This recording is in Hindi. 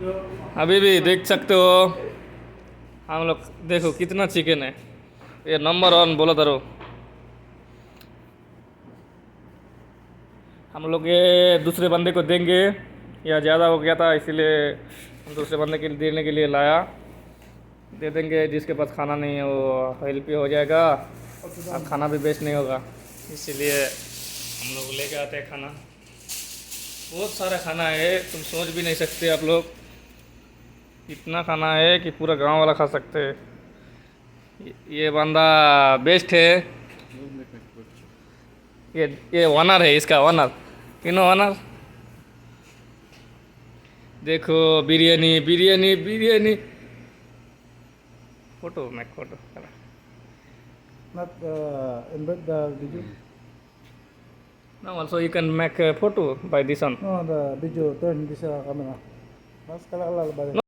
अभी भी देख सकते हो हम लोग। देखो कितना चिकन है, ये नंबर वन बोला करो। हम लोग ये दूसरे बंदे को देंगे, या ज़्यादा हो गया था इसीलिए हम दूसरे बंदे के लिए देने के लिए लाया। दे देंगे, जिसके पास खाना नहीं है वो हेल्प भी हो जाएगा और खाना भी वेस्ट नहीं होगा, इसीलिए हम लोग लेके आते हैं खाना। बहुत सारा खाना है, तुम सोच भी नहीं सकते आप लोग। इतना खाना है कि पूरा गांव वाला खा सकते हैं। ये बंदा बेस्ट है। ये ओनर है, इसका ओनर। You know owner. देखो बिरयानी बिरयानी बिरयानी। फोटो मैं photo. Not embed the video. Now also you can make a photo by this one. No, the video turn this camera. Mas kalala ba?